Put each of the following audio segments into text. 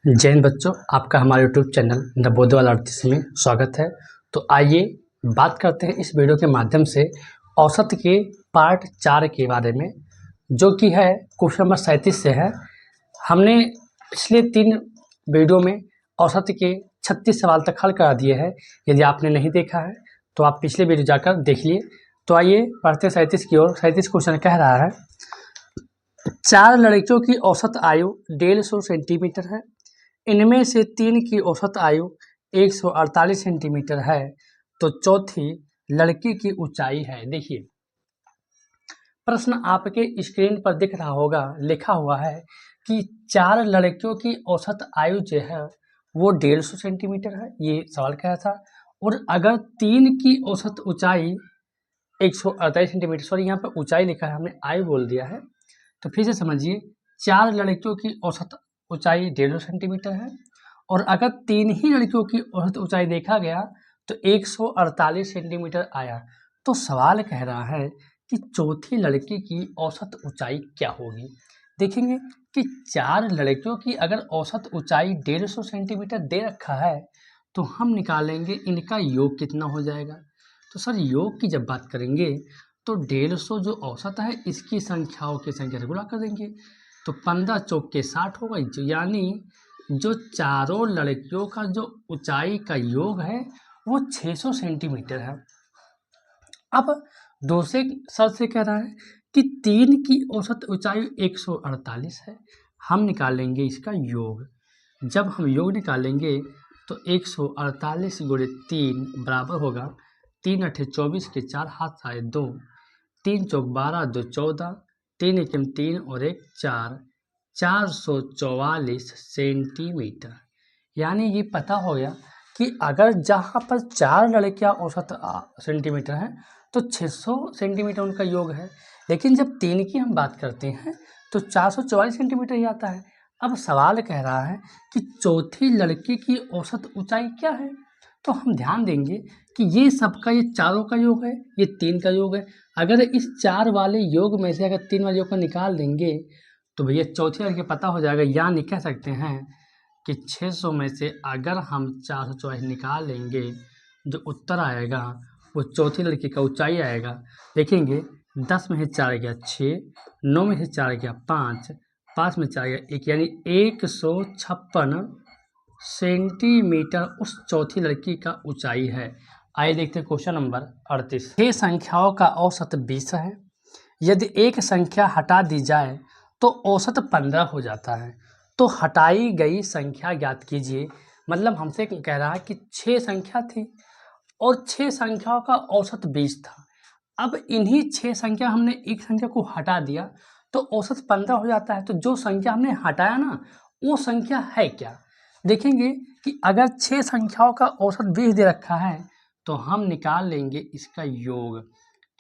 जय हिंद बच्चों, आपका हमारे यूट्यूब चैनल नवोदय वाला 38 में स्वागत है। तो आइए बात करते हैं इस वीडियो के माध्यम से औसत के पार्ट 4 के बारे में, जो कि है क्वेश्चन नंबर 37 से है। हमने पिछले 3 वीडियो में औसत के 36 सवाल तक हल करा दिए हैं। यदि आपने नहीं देखा है तो आप पिछले वीडियो जाकर देख लिए। तो आइए पढ़ते हैं 37 की ओर। 37 क्वेश्चन कह रहा है, 4 लड़कियों की औसत आयु 150 सेंटीमीटर है। इनमें से 3 की औसत आयु 148 सेंटीमीटर है, तो चौथी लड़की की ऊंचाई है। देखिए, प्रश्न आपके स्क्रीन पर दिख रहा होगा, लिखा हुआ है कि 4 लड़कियों की औसत आयु जो है वो 150 सेंटीमीटर है, ये सवाल कहा था। और अगर 3 की औसत ऊंचाई 148 सेंटीमीटर, सॉरी यहाँ पर ऊंचाई लिखा है, हमने आयु बोल दिया है, तो फिर से समझिए, 4 लड़कियों की औसत ऊंचाई 150 सेंटीमीटर है और अगर 3 ही लड़कियों की औसत ऊंचाई देखा गया तो 148 सेंटीमीटर आया। तो सवाल कह रहा है कि चौथी लड़की की औसत ऊंचाई क्या होगी। देखेंगे कि 4 लड़कियों की अगर औसत ऊंचाई 150 सेंटीमीटर दे रखा है तो हम निकालेंगे इनका योग कितना हो जाएगा। तो सर, योग की जब बात करेंगे तो 150 जो औसत है इसकी संख्याओं की संख्या से गुणा कर देंगे, तो 15 चौक के 60 होगा, यानी जो चारों लड़कियों का जो ऊंचाई का योग है वो 600 सेंटीमीटर है। अब दूसरे शर्त से कह रहा है कि 3 की औसत ऊंचाई 148 है, हम निकालेंगे इसका योग। जब हम योग निकालेंगे तो 148 गुणे 3 बराबर होगा 3 अठे 24 के 4 हाथ आए 2, 3 चौक 12, 2 14, 3 एकम 3 और 1 4, 444 सेंटीमीटर। यानी ये पता हो गया कि अगर जहाँ पर 4 लड़कियाँ औसत सेंटीमीटर हैं तो 600 सेंटीमीटर उनका योग है, लेकिन जब 3 की हम बात करते हैं तो 444 सेंटीमीटर ही आता है। अब सवाल कह रहा है कि चौथी लड़की की औसत ऊंचाई क्या है, तो हम ध्यान देंगे कि ये सबका, ये चारों का योग है, ये 3 का योग है। अगर इस 4 वाले योग में से अगर 3 वाले योग को निकाल देंगे तो भैया चौथी लड़की पता हो जाएगा। यानी कह सकते हैं कि 600 में से अगर हम 444 निकाल लेंगे, जो उत्तर आएगा वो चौथी लड़की का ऊंचाई आएगा। देखेंगे 10 में से 4 गया 6, 9 में से 4 गया 5, 5 में 4 गया 1, यानी 156 सेंटीमीटर उस चौथी लड़की का ऊंचाई है। आइए देखते हैं क्वेश्चन नंबर 38। 6 संख्याओं का औसत 20 है। यदि एक संख्या हटा दी जाए तो औसत 15 हो जाता है, तो हटाई गई संख्या ज्ञात कीजिए। मतलब हमसे कह रहा है कि 6 संख्या थी और 6 संख्याओं का औसत 20 था। अब इन्हीं 6 संख्या हमने एक संख्या को हटा दिया तो औसत 15 हो जाता है। तो जो संख्या हमने हटाया ना, वो संख्या है क्या। देखेंगे कि अगर 6 संख्याओं का औसत 20 दे रखा है तो हम निकाल लेंगे इसका योग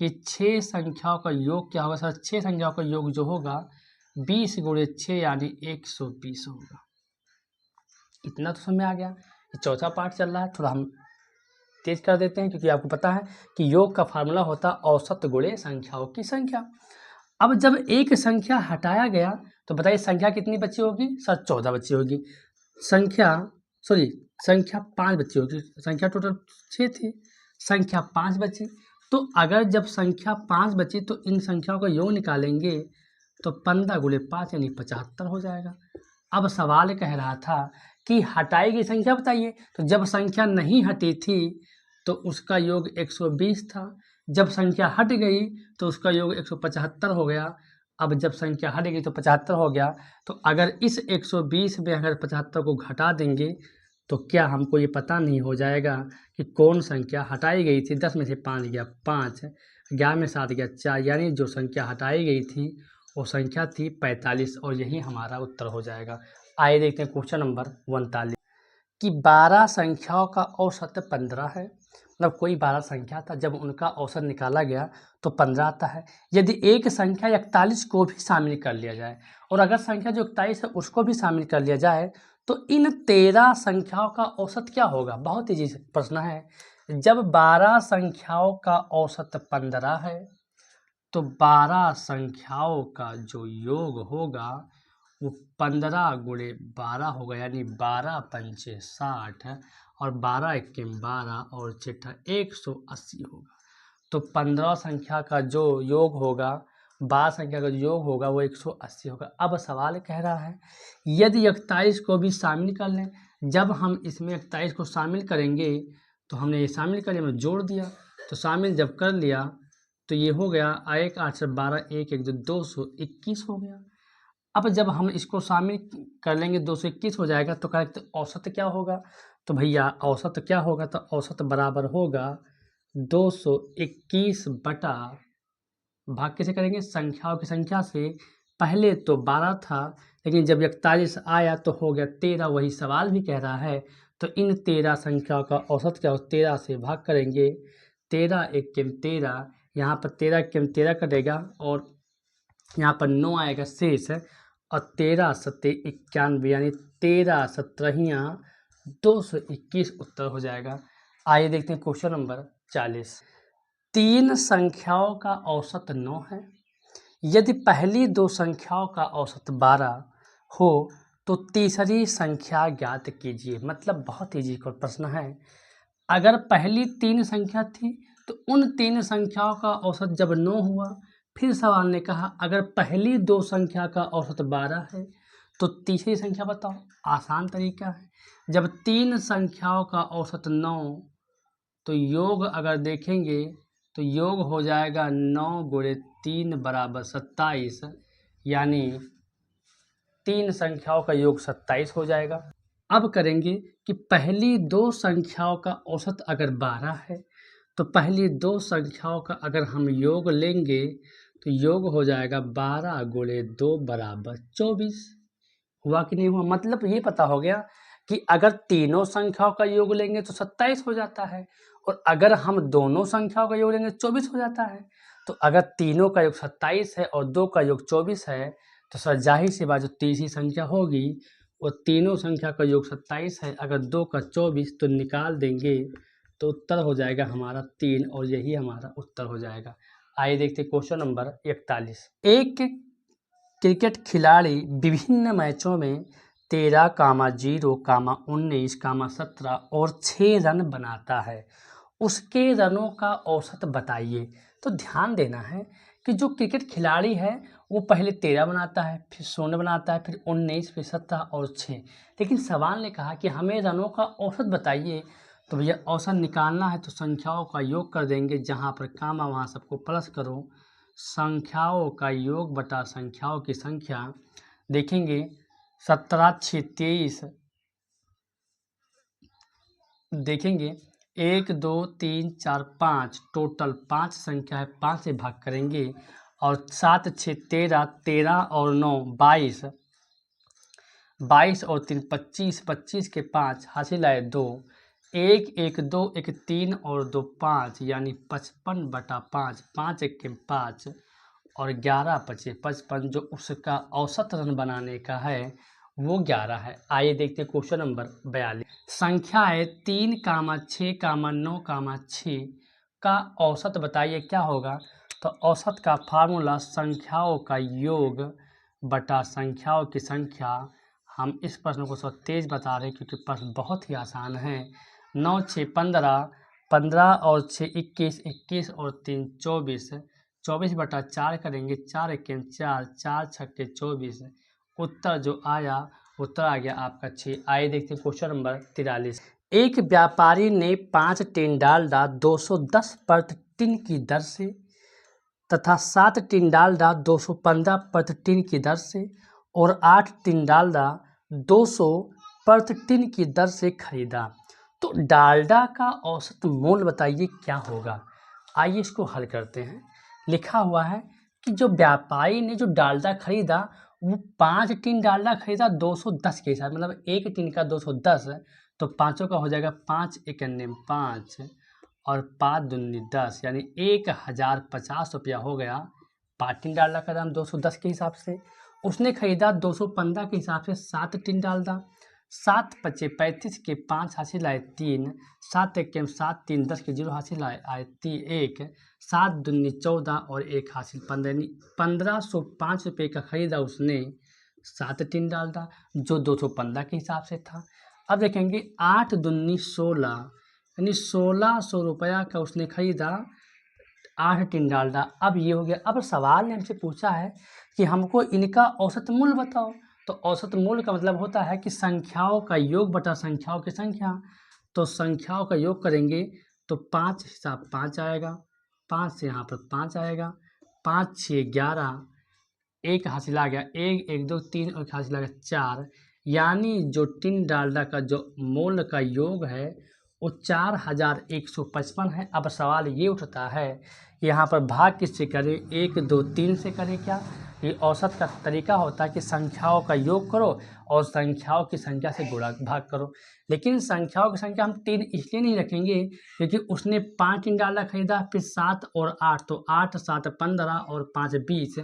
कि 6 संख्याओं का योग क्या होगा। सर, 6 संख्याओं का योग जो होगा 20 गुणे 6 यानी 120 होगा। इतना तो समझ में आ गया। ये चौथा पार्ट चल रहा है, थोड़ा हम तेज कर देते हैं क्योंकि आपको पता है कि योग का फार्मूला होता है औसत गुणे संख्याओं की संख्या। अब जब एक संख्या हटाया गया तो बताइए संख्या कितनी बची होगी। सर, 14 बची होगी। संख्या 5 बची होगी। संख्या टोटल 6 थी, संख्या 5 बची। तो अगर जब संख्या 5 बची तो इन संख्याओं का योग निकालेंगे तो 15 गुणे 5 यानी 75 हो जाएगा। अब सवाल कह रहा था कि हटाई गई संख्या बताइए, तो जब संख्या नहीं हटी थी तो उसका योग 120 था, जब संख्या हट गई तो उसका योग 175 हो गया। अब जब संख्या हट गई तो 75 हो गया, तो अगर इस 120 में अगर 75 को घटा देंगे तो क्या हमको ये पता नहीं हो जाएगा कि कौन संख्या हटाई गई थी। 10 में से 5 गया 5, 11 में 7 गया 4, यानी जो संख्या हटाई गई थी वो संख्या थी 45 और यही हमारा उत्तर हो जाएगा। आइए देखते हैं क्वेश्चन नंबर 39 कि 12 संख्याओं का औसत 15 है। मतलब कोई 12 संख्या था, जब उनका औसत निकाला गया तो 15 आता है। यदि एक संख्या 41 को भी शामिल कर लिया जाए और अगर संख्या जो 41 है उसको भी शामिल कर लिया जाए तो इन 13 संख्याओं का औसत क्या होगा। बहुत ही प्रश्न है। जब 12 संख्याओं का औसत 15 है तो 12 संख्याओं का जो योग होगा वो 15 गुणे 12 होगा, यानी 12 पंचे 60 और 12 एक्के 12 और 6 180 होगा। तो 15 संख्या का जो योग होगा, 12 संख्या का जो योग होगा वो 180 होगा। अब सवाल कह रहा है यदि 41 को भी शामिल कर लें। जब हम इसमें 41 को शामिल करेंगे तो हमने ये शामिल कर लिया, हमने जोड़ दिया, तो शामिल जब कर लिया तो ये हो गया 1 8 से 12 1 1 221 हो गया। अब जब हम इसको शामिल कर लेंगे 221 हो जाएगा, तो करेक्ट औसत क्या होगा? तो भैया औसत क्या होगा? तो औसत बराबर होगा 221 बटा, भाग कैसे करेंगे? संख्याओं की संख्या से। पहले तो 12 था, लेकिन जब 41 आया तो हो गया 13। वही सवाल भी कह रहा है, तो इन 13 संख्याओं का औसत क्या हो? 13 से भाग करेंगे, 13 एक्के 13, यहाँ पर 13 एक्के 13 कटेगा और यहाँ पर 9 आएगा शेष, और 13 सत्ते 91, यानी 13 सत्रहियाँ 221 उत्तर हो जाएगा। आइए देखते हैं क्वेश्चन नंबर 40। तीन संख्याओं का औसत 9 है। यदि पहली दो संख्याओं का औसत 12 हो तो तीसरी संख्या ज्ञात कीजिए। मतलब बहुत ईजी प्रश्न है। अगर पहली 3 संख्या थी तो उन 3 संख्याओं का औसत जब 9 हुआ, फिर सवाल ने कहा अगर पहली 2 संख्या का औसत 12 है तो तीसरी संख्या बताओ। आसान तरीका है, जब 3 संख्याओं का औसत 9, तो योग अगर देखेंगे तो योग हो जाएगा 9 गुणे 3 बराबर 27, यानी 3 संख्याओं का योग 27 हो जाएगा। अब करेंगे कि पहली 2 संख्याओं का औसत अगर 12 है तो पहली 2 संख्याओं का अगर हम योग लेंगे तो योग हो जाएगा 12 गुणे 2 बराबर 24। हुआ कि नहीं हुआ? मतलब ये पता हो गया कि अगर तीनों संख्याओं का योग लेंगे तो 27 हो जाता है, और अगर हम दोनों संख्याओं का योग लेंगे 24 हो जाता है। तो अगर तीनों का योग 27 है और 2 का योग 24 है, तो सर जाहिर सी बात जो तीसरी संख्या होगी वो तीनों संख्या का योग 27 है, अगर 2 का 24 तो निकाल देंगे तो उत्तर हो जाएगा हमारा 3, और यही हमारा उत्तर हो जाएगा। आइए देखते क्वेश्चन नंबर 41। एक क्रिकेट खिलाड़ी विभिन्न मैचों में 13, 0, 19, 17 और 6 रन बनाता है। उसके रनों का औसत बताइए। तो ध्यान देना है कि जो क्रिकेट खिलाड़ी है वो पहले 13 बनाता है, फिर 0 बनाता है, फिर 19, फिर 17 और 6। लेकिन सवाल ने कहा कि हमें रनों का औसत बताइए। तो भैया औसत निकालना है तो संख्याओं का योग कर देंगे, जहाँ पर कामा वहाँ सबको प्लस करो। संख्याओं का योग बटा संख्याओं की संख्या। देखेंगे 17 6 23, देखेंगे 1 2 3 4 5, टोटल 5 संख्या है, 5 से भाग करेंगे, और 7 6 13, 13 और 9 22, 22 और 3 25, 25 के 5 हासिल आए 2, 1 1 2 1 3 और 2 5, यानी 55 बटा 5, 5 1 के 5 और 11 बचे 55, जो उसका औसत रन बनाने का है वो 11 है। आइए देखते हैं क्वेश्चन नंबर 42। संख्याएं 3, 6, 9, 6 का औसत बताइए क्या होगा। तो औसत का फार्मूला संख्याओं का योग बटा संख्याओं की संख्या। हम इस प्रश्न को सब तेज बता रहे हैं क्योंकि प्रश्न बहुत ही आसान है। 9 6 15, 15 और 6 21, 21 और 3 24, 24 बटा 4 करेंगे, 4 1 4, 4 6 24। उत्तर जो आया, उत्तर आ गया आपका 6। आइए देखते हैं क्वेश्चन नंबर 43। एक व्यापारी ने 5 टिन डालडा 210 प्रति टिन की दर से तथा 7 टिन डालडा 215 प्रति टिन की दर से और 8 टिन डालडा 200 प्रति टिन की दर से खरीदा। तो डालडा का औसत मूल्य बताइए क्या होगा। आइए इसको हल करते हैं। लिखा हुआ है कि जो व्यापारी ने जो डालडा खरीदा वो 5 टिन डालडा खरीदा 210 के हिसाब, मतलब एक टिन का 210 है, तो पाँचों का हो जाएगा 5 एकन्ने 5 और 5 दूनी 10, यानी 1050 रुपया हो गया। 5 टिन डालडा का दाम 210 के हिसाब से। उसने खरीदा 215 के हिसाब से 7 टिन डालडा। 7 पचे 35 के 5 हासिल आए 3, 7 एक 7, 3 10 के 0 हासिल आए 1, 7 दूनी 14 और 1 हासिल 15, यानी 1505 रुपये का खरीदा उसने, 7 टिन डालडा जो 215 के हिसाब से था। अब देखेंगे 8 दूनी 16 यानी 1600 रुपया का उसने खरीदा 8 टिन डालडा। अब ये हो गया। अब सवाल ने हमसे पूछा है कि हमको इनका औसत मूल्य बताओ। तो औसत मूल्य का मतलब होता है कि संख्याओं का योग बटा संख्याओं की संख्या। तो संख्याओं का योग करेंगे तो 5 हिसाब 5 आएगा, 5 से यहाँ पर 5 आएगा, 5 6 11, एक हासिल आ गया, 1 1 2 3 और एक हासिल आ गया 4, यानी जो टिन डालडा का जो मूल्य का योग है वो 4155 है। अब सवाल ये उठता है यहाँ पर भाग किससे करें, 1 2 3 से करें क्या? ये औसत का तरीका होता है कि संख्याओं का योग करो और संख्याओं की संख्या से गुणा भाग करो। लेकिन संख्याओं की संख्या हम 3 इसलिए नहीं रखेंगे क्योंकि उसने 5 टिन डालडा खरीदा, फिर 7 और 8, तो 8 7 15 और 5 20,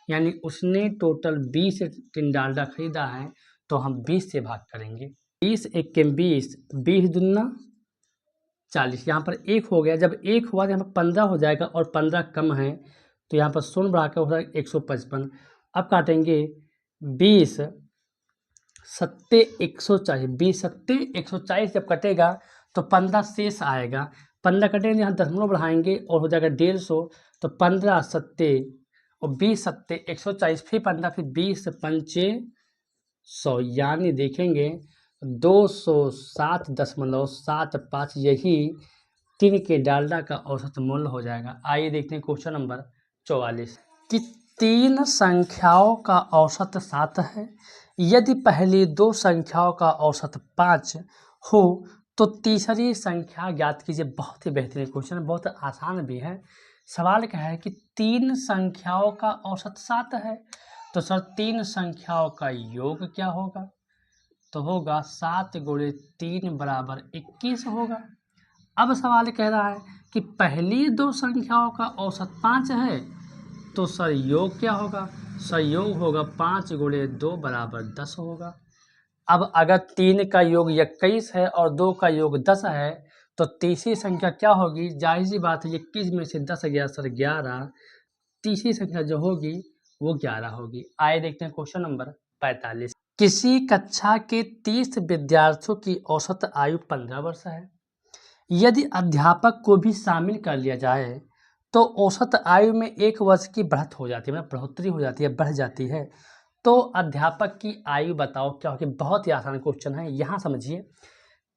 यानी उसने टोटल 20 टिन डालडा खरीदा है। तो हम 20 से भाग करेंगे। 20 एक के 20, 20 दूना 40, यहाँ पर 1 हो गया। जब 1 हुआ तो यहाँ पर 15 हो जाएगा और 15 कम है तो यहाँ पर शून्य बढ़ाकर हो जाएगा 155। अब काटेंगे 20 सत्ते 140, 20 सत्ते 140 जब कटेगा तो 15 शेष आएगा। 15 कटेंगे यहाँ दशमलव बढ़ाएंगे और हो जाएगा 150। तो 15 सत्ते और 20 सत्ते 140, फिर 15, फिर 20 पंचे 100, यानी देखेंगे 207.75 यही टिन के डालडा का औसत मूल्य हो जाएगा। आइए देखते हैं क्वेश्चन नंबर 44 कि 3 संख्याओं का औसत 7 है। यदि पहली 2 संख्याओं का औसत 5 हो तो तीसरी संख्या ज्ञात कीजिए। बहुत ही बेहतरीन क्वेश्चन है, बहुत आसान भी है। सवाल क्या है कि 3 संख्याओं का औसत 7 है तो सर 3 संख्याओं का योग क्या होगा? तो होगा 7 गुणे 3 बराबर 21 होगा। अब सवाल कह रहा है कि पहली 2 संख्याओं का औसत 5 है तो सर योग क्या होगा? सर योग होगा 5 गुणे 2 बराबर 10 होगा। अब अगर 3 का योग 21 है और 2 का योग 10 है तो तीसरी संख्या क्या होगी? जाहिर सी बात है 21 में से 10 गया सर 11, तीसरी संख्या जो होगी वो 11 होगी। आइए देखते हैं क्वेश्चन नंबर 45। किसी कक्षा के 30 विद्यार्थियों की औसत आयु 15 वर्ष है। यदि अध्यापक को भी शामिल कर लिया जाए तो औसत आयु में 1 वर्ष की बढ़त हो जाती है, मतलब बढ़ोतरी हो जाती है, बढ़ जाती है। तो अध्यापक की आयु बताओ क्या होगी? बहुत ही आसान क्वेश्चन है। यहाँ समझिए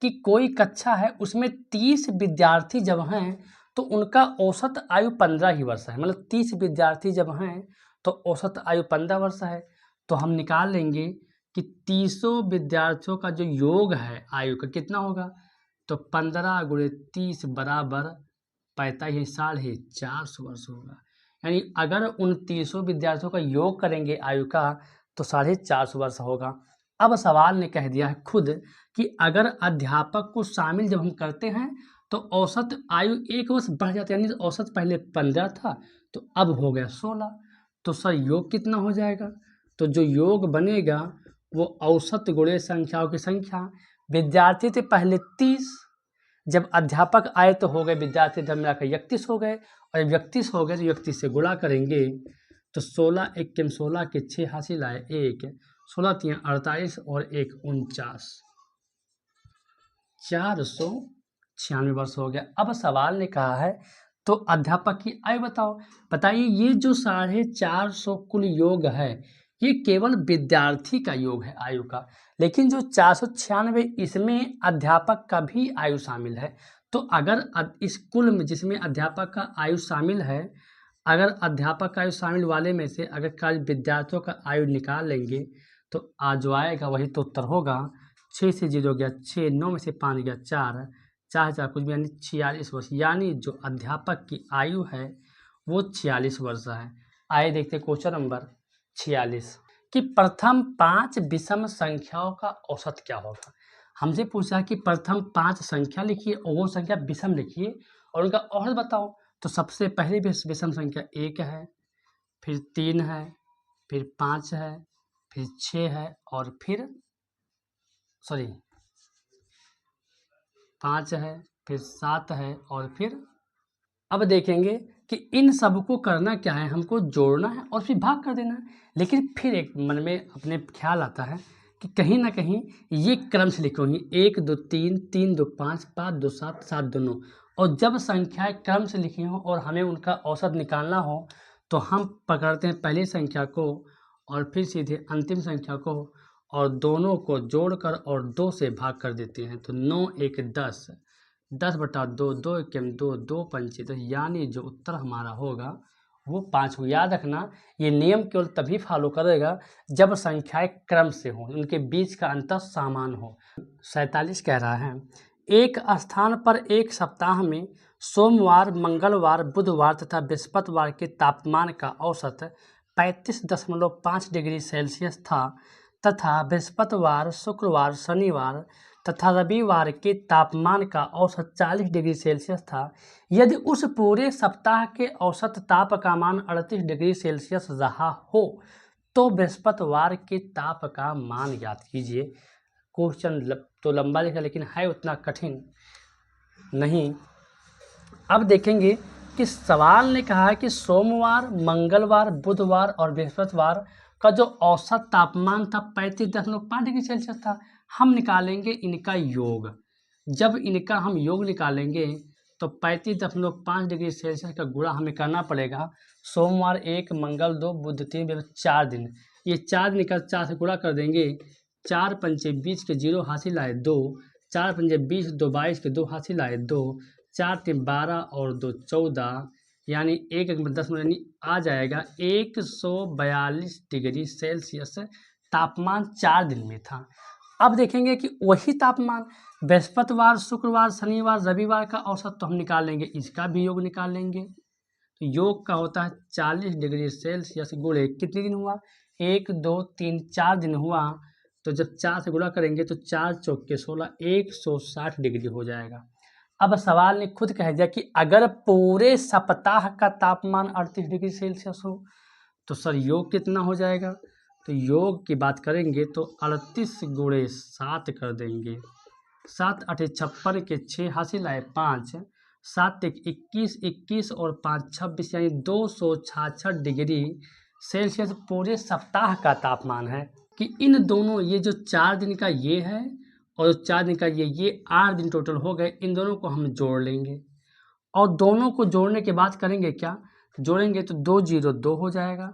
कि कोई कक्षा है उसमें 30 विद्यार्थी जब हैं तो उनका औसत आयु 15 ही वर्ष है, मतलब 30 विद्यार्थी जब हैं तो औसत आयु 15 वर्ष है। तो हम निकाल लेंगे कि 30 विद्यार्थियों का जो योग है आयु का कितना होगा? तो 15 गुणे 30 बराबर 45 साल ही 400 वर्ष होगा। यानी अगर उन 30 विद्यार्थियों का योग करेंगे आयु का तो 450 वर्ष होगा। अब सवाल ने कह दिया है खुद कि अगर अध्यापक को शामिल जब हम करते हैं तो औसत आयु 1 वर्ष बढ़ जाती है, यानी औसत पहले 15 था तो अब हो गया 16। तो सर योग कितना हो जाएगा? तो जो योग बनेगा वो औसत गुणे संख्याओं की संख्या। विद्यार्थी थे पहले 30, जब अध्यापक आए तो हो गए विद्यार्थी जब मिलाकर 31 हो गए, और जब 31 हो गए तो 31 से गुणा करेंगे तो 16 एक के 16 के 6 हासिल आए 1, 16 3 48 और 1 49, 496 वर्ष हो गया। अब सवाल ने कहा है तो अध्यापक की आयु बताओ। बताइए ये जो 450 कुल योग है ये केवल विद्यार्थी का योग है आयु का, लेकिन जो 496 इसमें अध्यापक का भी आयु शामिल है। तो अगर इस कुल में जिसमें अध्यापक का आयु शामिल है, अगर अध्यापक का आयु शामिल वाले में से अगर कल विद्यार्थियों का आयु निकाल लेंगे तो जो आएगा वही तो उत्तर होगा। 6 से 0 गया 6, 9 में से 5 गया 4, 4 4 कुछ भी यानी 46 वर्ष, यानी जो अध्यापक की आयु है वो 46 वर्ष है। आइए देखते हैं क्वेश्चन नंबर 46 कि प्रथम 5 विषम संख्याओं का औसत क्या होगा। हमसे पूछा कि प्रथम 5 संख्या लिखिए और वो संख्या विषम लिखिए और उनका औसत बताओ। तो सबसे पहले विषम संख्या 1 है, फिर 3 है, फिर 5 है, फिर 6 है और फिर 5 है, फिर 7 है और फिर अब देखेंगे कि इन सबको करना क्या है, हमको जोड़ना है और फिर भाग कर देना है। लेकिन फिर एक मन में अपने ख्याल आता है कि कहीं ना कहीं ये क्रम से लिखी होंगी, 1 2 3, 3 2 5, 5 2 7, 7 2 9। और जब संख्याएं क्रम से लिखी हों और हमें उनका औसत निकालना हो तो हम पकड़ते हैं पहली संख्या को और फिर सीधे अंतिम संख्या को और दोनों को जोड़कर और 2 से भाग कर देते हैं। तो 9 1 10, 10/2, 2 एकम 2, 2 पंचे 10, यानी जो उत्तर हमारा होगा वो 5 हो। याद रखना ये नियम केवल तभी फॉलो करेगा जब संख्याएं क्रम से हों, उनके बीच का अंतर समान हो। 47 कह रहा है, एक स्थान पर एक सप्ताह में सोमवार, मंगलवार, बुधवार तथा बृहस्पतिवार के तापमान का औसत 35.5 डिग्री सेल्सियस था तथा बृहस्पतिवार, शुक्रवार, शनिवार तथा रविवार के तापमान का औसत 40 डिग्री सेल्सियस था। यदि उस पूरे सप्ताह के औसत ताप का मान 38 डिग्री सेल्सियस रहा हो तो बृहस्पतिवार के ताप का मान ज्ञात कीजिए। क्वेश्चन तो लंबा लिखा लेकिन है उतना कठिन नहीं। अब देखेंगे कि सवाल ने कहा है कि सोमवार, मंगलवार, बुधवार और बृहस्पतिवार का जो औसत तापमान था 35.5 डिग्री सेल्सियस था। हम निकालेंगे इनका योग। जब इनका हम योग निकालेंगे तो 35.5 डिग्री सेल्सियस का गुणा हमें करना पड़ेगा। सोमवार 1, मंगल 2, बुध 3, बृहस्पति 4 दिन। ये 4 निकल 4 से गुणा कर देंगे। 4 पंचे 20 के 0 हासिल आए 2, 4 पंचे 20, 2 22 के 2 हासिल आए 2, 4 3 12 और 2 14, यानी 1 1 10 यानी आ जाएगा 142 डिग्री सेल्सियस तापमान 4 दिन में था। अब देखेंगे कि वही तापमान बृहस्पतिवार, शुक्रवार, शनिवार, रविवार का औसत तो हम निकाल लेंगे, इसका भी योग निकाल लेंगे। तो योग का होता है 40 डिग्री सेल्सियस गुणे कितने दिन हुआ, 1 2 3 4 दिन हुआ। तो जब 4 से गुणा करेंगे तो 4 चौक के 16, 160 डिग्री हो जाएगा। अब सवाल ने खुद कह दिया कि अगर पूरे सप्ताह का तापमान 38 डिग्री सेल्सियस हो तो सर योग कितना हो जाएगा। तो योग की बात करेंगे तो 38 गुणे 7 कर देंगे। 7 8 56 के 6 हासिल आए 5, 7 1 21, 21 और 5 26, यानी 266 डिग्री सेल्सियस पूरे सप्ताह का तापमान है। कि इन दोनों ये जो 4 दिन का ये है और 4 दिन का ये 8 दिन टोटल हो गए। इन दोनों को हम जोड़ लेंगे और दोनों को जोड़ने के बाद करेंगे क्या, जोड़ेंगे तो 2 0 2 हो जाएगा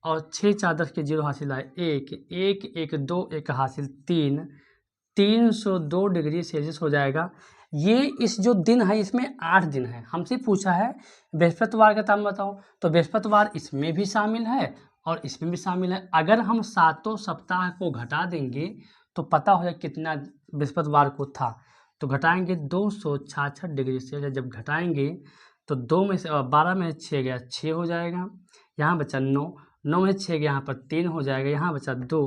और 6 4 10 के 0 हासिल आए 1 1 1 2 1 हासिल 3, 302 डिग्री सेल्सियस हो जाएगा। ये इस जो दिन है इसमें 8 दिन है। हमसे पूछा है बृहस्पतिवार का तापमान बताओ, तो बृहस्पतिवार इसमें भी शामिल है और इसमें भी शामिल है। अगर हम सातों सप्ताह को घटा देंगे तो पता हो जाए कितना बृहस्पतिवार को था। तो घटाएंगे 266 डिग्री सेल्सियस। जब घटाएंगे तो 2 में से 12 में 6 गया 6 हो जाएगा, यहाँ बचा 9, 9 में 6 गया यहाँ पर 3 हो जाएगा, यहाँ बचा 2,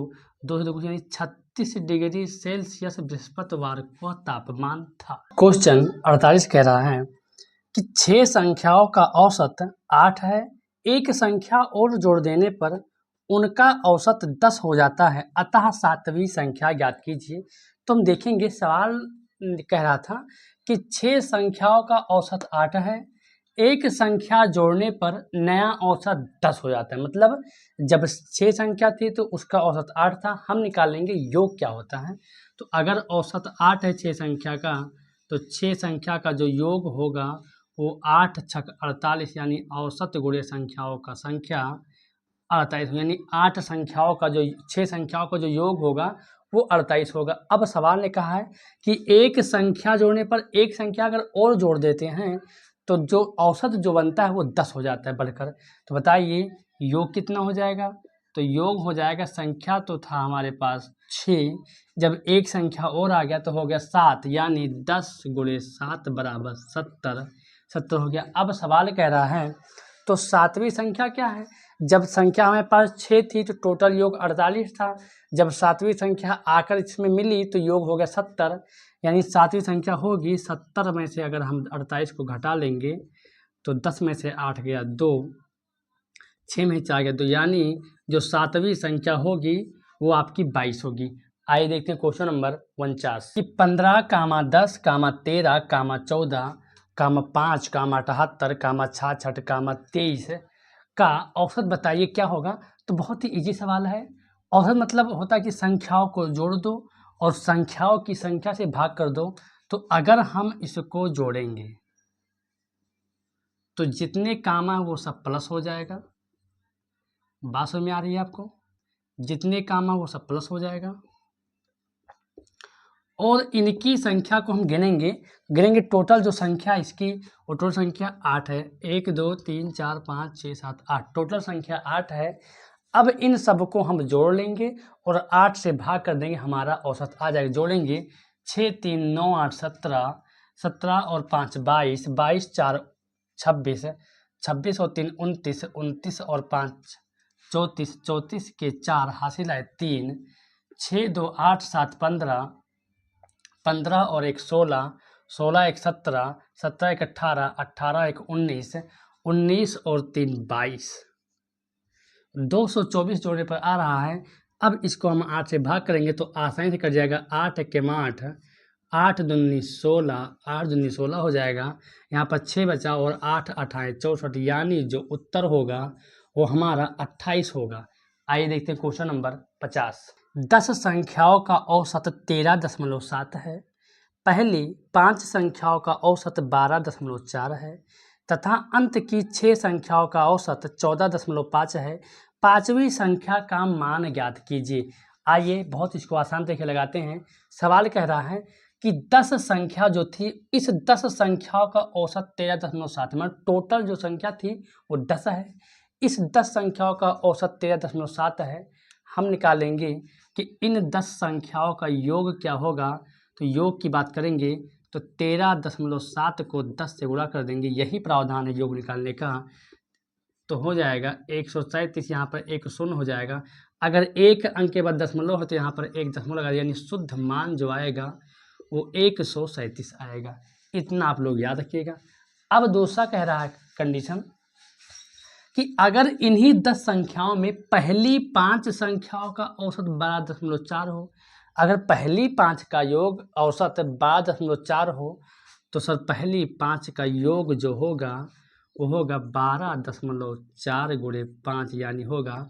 2 से 2 यानी 36 डिग्री सेल्सियस बृहस्पतिवार का तापमान था। क्वेश्चन 48 कह रहा है कि 6 संख्याओं का औसत 8 है, एक संख्या और जोड़ देने पर उनका औसत 10 हो जाता है, अतः 7वीं संख्या ज्ञात कीजिए। तो हम देखेंगे सवाल कह रहा था कि 6 संख्याओं का औसत 8 है, एक संख्या जोड़ने पर नया औसत 10 हो जाता है। मतलब जब 6 संख्या थी तो उसका औसत 8 था। हम निकालेंगे योग क्या होता है। तो अगर औसत 8 है 6 संख्या का तो 6 संख्या का जो योग होगा वो 8 छक 48, यानी औसत गुणे संख्याओं का संख्या 48, यानी 8 संख्याओं का जो 6 संख्याओं का जो योग होगा वो 48 होगा। अब सवाल ने कहा है कि एक संख्या जोड़ने पर एक संख्या अगर और जोड़ देते हैं तो जो औसत जो बनता है वो 10 हो जाता है बढ़कर। तो बताइए योग कितना हो जाएगा। तो योग हो जाएगा, संख्या तो था हमारे पास 6, जब एक संख्या और आ गया तो हो गया 7, यानी 10 गुणे 7 बराबर 70, 70 हो गया। अब सवाल कह रहा है तो 7वीं संख्या क्या है। जब संख्या हमारे पास 6 थी तो टोटल योग 48 था, जब 7वीं संख्या आकर इसमें मिली तो योग हो गया 70, यानी 7वीं संख्या होगी 70 में से अगर हम 48 को घटा लेंगे तो 10 में से 8 गया 2, 6 में 4 गया 2, यानी जो 7वीं संख्या होगी वो आपकी 22 होगी। आइए देखते हैं क्वेश्चन नंबर 49 कि 15, 10, 13, 14, कामा 5 कामा 78 कामा 66 कामा 23 का औसत बताइए क्या होगा। तो बहुत ही इजी सवाल है। औसत मतलब होता है कि संख्याओं को जोड़ दो और संख्याओं की संख्या से भाग कर दो। तो अगर हम इसको जोड़ेंगे तो जितने कामा वो सब प्लस हो जाएगा। बात समझ में आ रही है आपको? जितने कामा वो सब प्लस हो जाएगा और इनकी संख्या को हम गिनेंगे टोटल जो संख्या इसकी वो टोटल संख्या 8 है। 1 2 3 4 5 6 7 8 टोटल संख्या 8 है। अब इन सबको हम जोड़ लेंगे और 8 से भाग कर देंगे, हमारा औसत आ जाएगा। जोड़ेंगे 6 3 9 8 17 17 और 5 22 22 4 26 26 और 3 29 29 और 5 34 34 के 4 हासिल है 3 6 2 8 7 15 15 और 1 16 16 1 17 17 1 18 18 1 19 19 और 3 22 224 जोड़ने पर आ रहा है। अब इसको हम 8 से भाग करेंगे तो आसानी से कट जाएगा। 8 के 8 8 दूनी 16 8 दूनी 16 हो जाएगा। यहाँ पर 6 बचा और 8 अठाए 64 यानी जो उत्तर होगा वो हमारा 28 होगा। आइए देखते हैं क्वेश्चन नंबर 50। 10 संख्याओं का औसत 13.7 है। पहली 5 संख्याओं का औसत 12.4 है तथा अंत की 6 संख्याओं का औसत 14.5 है। पांचवी संख्या का मान ज्ञात कीजिए। आइए बहुत इसको आसान तरीके लगाते हैं। सवाल कह रहा है कि 10 संख्या जो थी, इस 10 संख्याओं का औसत 13.7 मतलब टोटल जो संख्या थी वो 10 है। इस 10 संख्याओं का औसत 13.7 है। हम निकालेंगे कि इन 10 संख्याओं का योग क्या होगा। तो योग की बात करेंगे तो 13.7 को 10 से गुणा कर देंगे, यही प्रावधान है योग निकालने का। तो हो जाएगा 137, यहाँ पर एक शून्य हो जाएगा। अगर एक अंक के बाद दशमलव हो तो यहाँ पर एक दशमलव लगा, यानी शुद्ध मान जो आएगा वो 137 आएगा। इतना आप लोग याद रखिएगा। अब दूसरा कह रहा है कंडीशन कि अगर इन्हीं 10 संख्याओं में पहली 5 संख्याओं का औसत 12.4 हो, अगर पहली 5 का योग औसत 12.4 हो तो सर पहली 5 का योग जो होगा वो होगा 12.4 गुणे 5 यानी होगा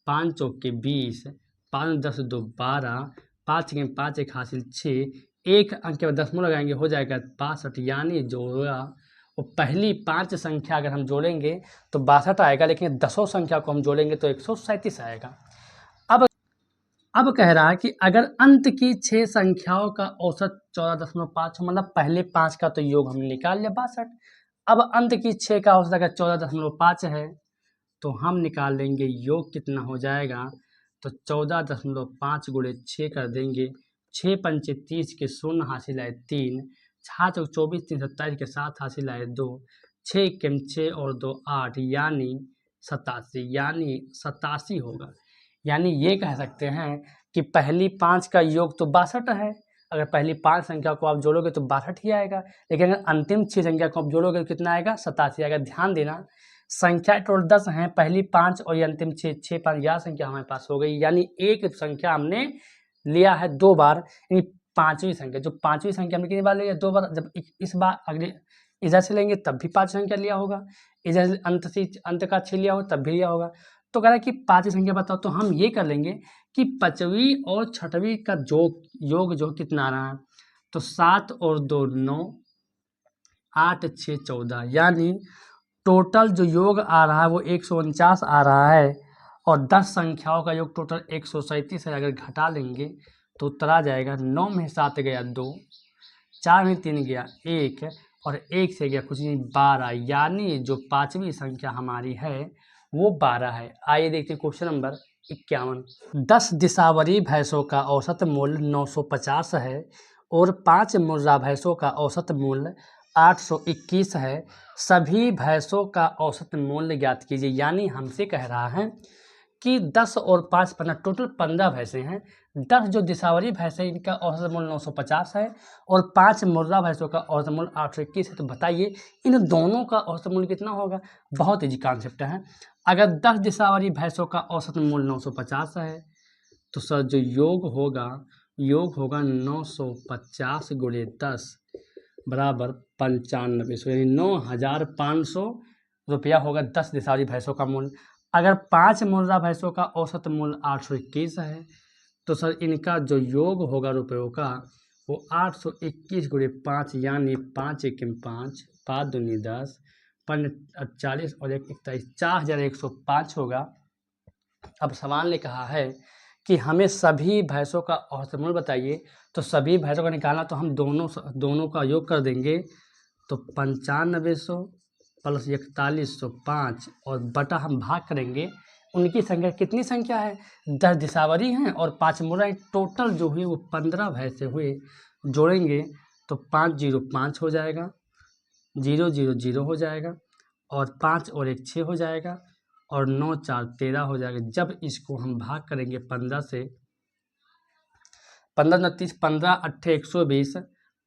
5 चौके 20 5 10 2 12 5 के 5 एक हासिल 6 एक अंक के बाद दशमलव लगाएंगे हो जाएगा 62 यानी जो होगा वो पहली 5 संख्या अगर हम जोड़ेंगे तो 62 आएगा, लेकिन 10 संख्या को हम जोड़ेंगे तो 137 आएगा। अब कह रहा है कि अगर अंत की 6 संख्याओं का औसत 14.5 मतलब पहले 5 का तो योग हमने निकाल लिया 62। अब अंत की 6 का औसत अगर 14.5 है तो हम निकाल लेंगे योग कितना हो जाएगा। तो 14.5 गुणे 6 कर देंगे। 6 पंचे 30 के शून्य हासिल आए 3 6 चौक 24 3 27 के 7 हासिल आए 2 6 के 6 और 2 8 यानी 87 यानी 87 होगा। यानी ये कह सकते हैं कि पहली 5 का योग तो 62 है। अगर पहली 5 संख्या को आप जोड़ोगे तो 62 ही आएगा, लेकिन अगर अंतिम 6 संख्या को आप जोड़ोगे तो कितना आएगा 87 आएगा। ध्यान देना संख्या टोटल 10 हैं, पहली 5 और ये अंतिम 6 6 5 11 संख्या हमारे पास हो गई। यानी एक संख्या हमने लिया है 2 बार, यानी 5वीं संख्या। जो 5वीं संख्या हमने कितनी बार लिया 2 बार। जब इस बार अगले इधर से लेंगे तब भी 5 संख्या लिया होगा, इधर से अंत का 6 लिया होगा तब भी लिया होगा। तो कह रहा है कि 5वीं संख्या बताओ। तो हम ये कर लेंगे कि 5वीं और 6वीं का योग जो कितना आ रहा है। तो 7 और 2 9 8 6 14 यानी टोटल जो योग आ रहा है वो 149 आ रहा है। और 10 संख्याओं का योग टोटल 137 है। अगर घटा लेंगे तो उत्तर आ जाएगा। 9 में 7 गया 2, 4 में 3 गया 1 और 1 से गया कुछ नहीं 12, यानी जो 5वीं संख्या हमारी है वो 12 है। आइए देखते हैं क्वेश्चन नंबर 51। 10 दिशावरी भैंसों का औसत मूल्य 950 है और 5 मुर्रा भैंसों का औसत मूल्य 821 है। सभी भैंसों का औसत मूल्य ज्ञात कीजिए। यानी हमसे कह रहा है कि 10 और 5 15 टोटल 15 भैंसें हैं। 10 जो दिशावरी भैंसें इनका औसत मूल्य 950 है और 5 मुर्रा भैंसों का औसत मूल्य 821 है। तो बताइए इन दोनों का औसत मूल्य कितना होगा। बहुत ईजी कॉन्सेप्ट है। अगर 10 दिशावरी भैंसों का औसत मूल्य 950 है तो सर जो योग होगा 950 गुणे 10 बराबर 9500, यानी 9500 रुपया होगा 10 देसावरी भैंसों का मूल्य। अगर 5 मुर्रा भैंसों का औसत मूल्य 821 है तो सर इनका जो योग होगा रुपयों का वो 821 गुणे 5, यानी 5 एकम 5, 5 दूनी 10, 40 और 1 41, 4105 होगा। अब सवाल ने कहा है कि हमें सभी भैंसों का औसत मूल्य बताइए, तो सभी भैंसों का निकालना तो हम दोनों का योग कर देंगे, तो 9500 प्लस 4105 और बटा हम भाग करेंगे। उनकी संख्या कितनी संख्या है, 10 दिशावरी हैं और 5 मुर्रा, टोटल जो हुए वो 15 भैंसे हुए। जोड़ेंगे तो 505 हो जाएगा, 000 हो जाएगा और 5 और 1 6 हो जाएगा और 9 4 13 हो जाएगा। जब इसको हम भाग करेंगे 15 से, 15 29, 15 8 120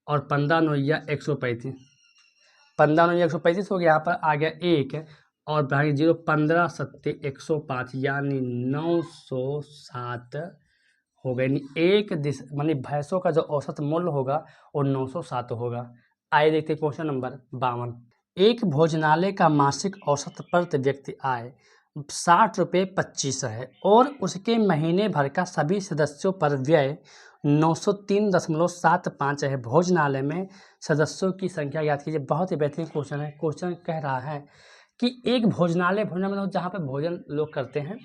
और 15 9 135, 15 9 135 हो गया। यहाँ पर आ गया 1 और भाग 0, 15 7 105, यानी 907 हो गए। यानी एक मानी भैंसों का जो औसत मूल्य होगा वो 907 होगा। आइए देखते हैं क्वेश्चन नंबर 52। एक भोजनालय का मासिक औसत प्रति व्यक्ति आय 60 रुपये 25 है और उसके महीने भर का सभी सदस्यों पर व्यय 903.75 है। भोजनालय में सदस्यों की संख्या याद कीजिए। बहुत ही बेहतरीन क्वेश्चन है। क्वेश्चन कह रहा है कि एक भोजनालय मतलब जहाँ पर भोजन लोग करते हैं,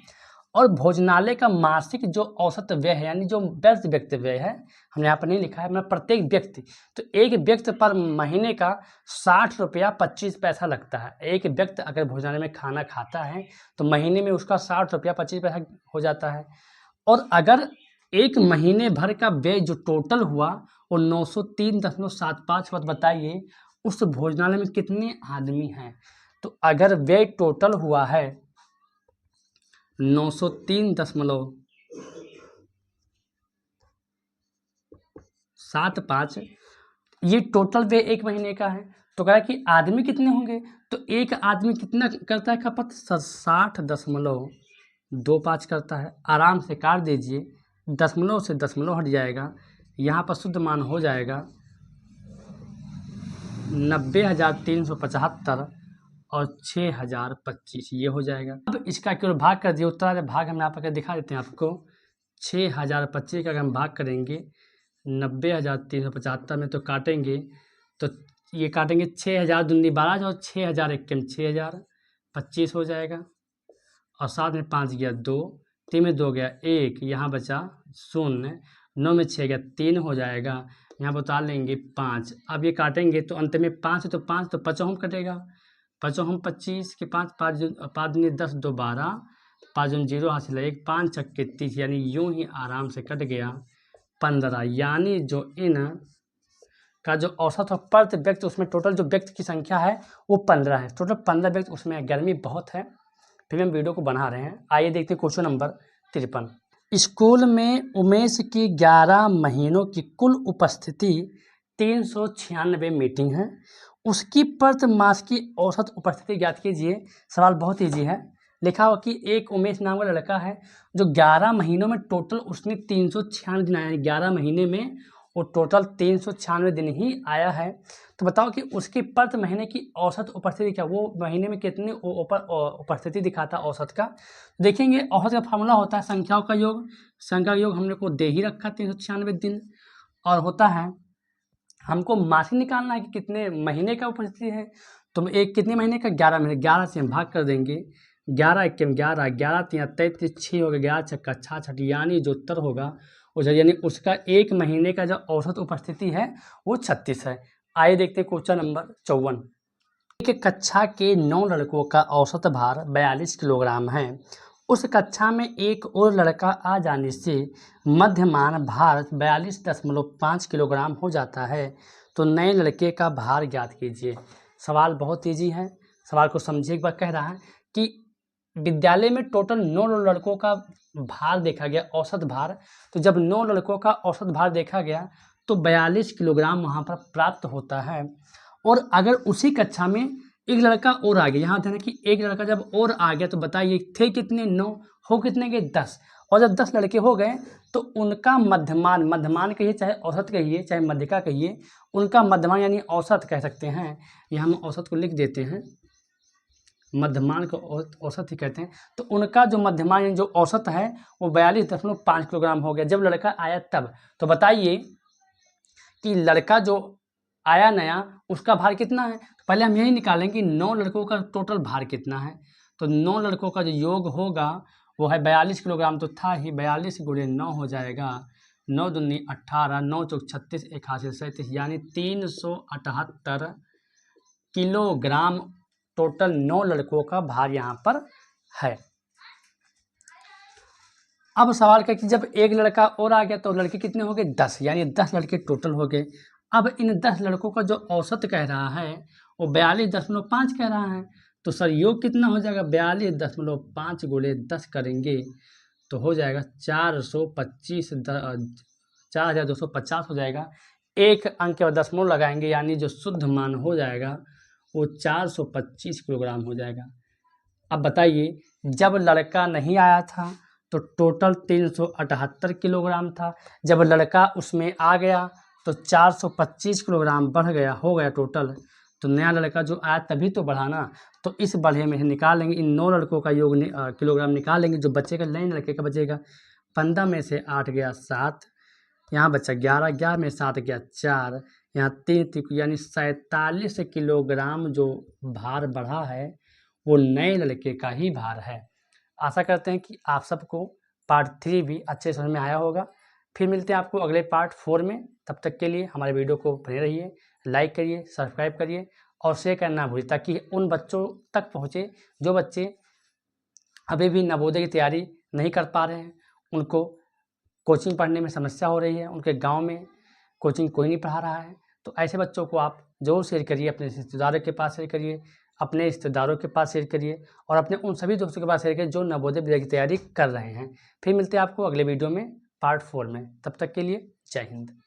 और भोजनालय का मासिक जो औसत व्यय है, यानी जो व्यक्ति व्यय है, हमने यहाँ पर नहीं लिखा है, मतलब प्रत्येक व्यक्ति, तो एक व्यक्ति पर महीने का 60 रुपया 25 पैसा लगता है। एक व्यक्ति अगर भोजनालय में खाना खाता है तो महीने में उसका 60 रुपया 25 पैसा हो जाता है। और अगर एक महीने भर का व्यय जो टोटल हुआ वो 903.75 हुआ, तो बताइए उस भोजनालय में कितने आदमी हैं। तो अगर व्यय टोटल हुआ है 903.75, ये टोटल व्यय एक महीने का है। तो कह रहा है कि आदमी कितने होंगे, तो एक आदमी कितना करता है खपत, 60.25 करता है। आराम से काट दीजिए, दशमलव से दशमलव हट जाएगा, यहाँ पर शुद्ध मान हो जाएगा 90,375 और 6,025, ये हो जाएगा। अब इसका केवल भाग कर दिए, उत्तर भाग हम यहाँ पर दिखा देते हैं आपको। 6,025 का अगर हम भाग करेंगे 90,375 में, तो काटेंगे तो ये काटेंगे 6,000 दूनी 12 और 6,000 इक्कीस 6,025 हो जाएगा। और 7 में 5 गया 2, 3 में 2 गया 1, यहाँ बचा 0, 9 में 6 गया 3 हो जाएगा। यहाँ पर उतार लेंगे 5। अब ये काटेंगे तो अंत में 5 तो 5 तो 55 कटेगा, 55 25 के 5 5 दूनी 10 2 12, 5 0 हासिल है 1, 5 छक्के 30, यानी यूं ही आराम से कट गया 15। यानी जो इन का जो औसत और प्रति व्यक्ति, उसमें टोटल जो व्यक्ति की संख्या है वो 15 है। टोटल 15 व्यक्ति, उसमें गर्मी बहुत है, फिर हम वीडियो को बना रहे हैं। आइए देखते हैं क्वेश्चन नंबर 53। स्कूल में उमेश की 11 महीनों की कुल उपस्थिति 396 मीटिंग है। उसकी प्रति मास की औसत उपस्थिति ज्ञात कीजिए। सवाल बहुत ईजी है। लिखा हुआ कि एक उमेश नाम का लड़का है जो 11 महीनों में टोटल उसने 396 दिन आया है। 11 महीने में वो टोटल 396 दिन ही आया है। तो बताओ कि उसकी प्रति महीने की औसत उपस्थिति क्या, वो महीने में कितनी उपस्थिति दिखाता है औसत का। देखेंगे औसत का फार्मूला होता है संख्याओं का योग। संख्या का योग हमने को दे ही रखा 396 दिन, और होता है हमको मासिक निकालना है कि कितने महीने का उपस्थिति है। तो एक कितने महीने का, 11 महीने, 11 से हम भाग कर देंगे। 11 इक्कीस 11, 11 3 33, 6 हो गया, 11 छक्का 66, यानी जो उत्तर होगा उस, यानी उसका एक महीने का जो औसत उपस्थिति है वो 36 है। आइए देखते हैं क्वेश्चन नंबर 54। एक कक्षा के 9 लड़कों का औसत भार 42 किलोग्राम है। उस कक्षा में एक और लड़का आ जाने से मध्यमान भार 42.5 किलोग्राम हो जाता है। तो नए लड़के का भार ज्ञात कीजिए। सवाल बहुत ईजी है। सवाल को समझिए एक बार। कह रहा है कि विद्यालय में टोटल 9 लड़कों का भार देखा गया, औसत भार। तो जब 9 लड़कों का औसत भार देखा गया तो 42 किलोग्राम वहाँ पर प्राप्त होता है। और अगर उसी कक्षा में एक लड़का और आ गया, यहाँ ध्यान कि एक लड़का जब और आ गया, तो बताइए थे कितने, 9, हो कितने के 10, और जब 10 लड़के हो गए तो उनका मध्यमान, मध्यमान कहिए चाहे औसत कहिए चाहे मध्यिका कहिए, उनका मध्यमान यानी औसत कह सकते हैं। यहाँ हम औसत को लिख देते हैं, मध्यमान को औसत ही कहते हैं। तो उनका जो मध्यमान यानी जो औसत है वो 42.5 किलोग्राम हो गया जब लड़का आया तब। तो बताइए कि लड़का जो आया नया उसका भार कितना है। तो पहले हम यही निकालेंगे कि 9 लड़कों का टोटल भार कितना है। तो 9 लड़कों का जो योग होगा वो है 42 किलोग्राम, तो था ही 42 × 9 हो जाएगा 9 दूनी 18, 9 चौक 36, 81 37 यानी 378 किलोग्राम टोटल 9 लड़कों का भार यहाँ पर है। अब सवाल क्या कि जब एक लड़का और आ गया तो लड़के कितने हो गए 10, यानी 10 लड़के टोटल हो गए। अब इन 10 लड़कों का जो औसत कह रहा है वो 42.5 कह रहा है। तो सर योग कितना हो जाएगा, 42.5 × 10 करेंगे तो हो जाएगा 425, 4250 हो जाएगा। एक अंक के बाद दशमलव लगाएंगे यानी जो शुद्ध मान हो जाएगा वो 425 किलोग्राम हो जाएगा। अब बताइए जब लड़का नहीं आया था तो टोटल 378 किलोग्राम था, जब लड़का उसमें आ गया तो 425 किलोग्राम बढ़ गया, हो गया टोटल। तो नया लड़का जो आया तभी तो बढ़ा ना। तो इस बढ़े में निकालेंगे इन 9 लड़कों का योग किलोग्राम निकालेंगे, जो बचेगा नए लड़के का बचेगा 15 में से 8 गया 7, यहाँ बचा 11, 11 में 7 गया 4, यहाँ 3 यानी 47 किलोग्राम जो भार बढ़ा है वो नए लड़के का ही भार है। आशा करते हैं कि आप सबको पार्ट 3 भी अच्छे समझ में आया होगा। फिर मिलते हैं आपको अगले पार्ट 4 में। तब तक के लिए हमारे वीडियो को बने रहिए, लाइक करिए, सब्सक्राइब करिए और शेयर करना ना भूलिए ताकि उन बच्चों तक पहुँचे जो बच्चे अभी भी नवोदय की तैयारी नहीं कर पा रहे हैं, उनको कोचिंग पढ़ने में समस्या हो रही है, उनके गाँव में कोचिंग कोई नहीं पढ़ा रहा है। तो ऐसे बच्चों को आप ज़रूर शेयर करिए, अपने रिश्तेदारों के पास शेयर करिए, अपने रिश्तेदारों के पास शेयर करिए और अपने उन सभी दोस्तों के पास शेयर करिए जो नवोदय विद्या की तैयारी कर रहे हैं। फिर मिलते हैं आपको अगले वीडियो में पार्ट 4 में। तब तक के लिए जय हिंद।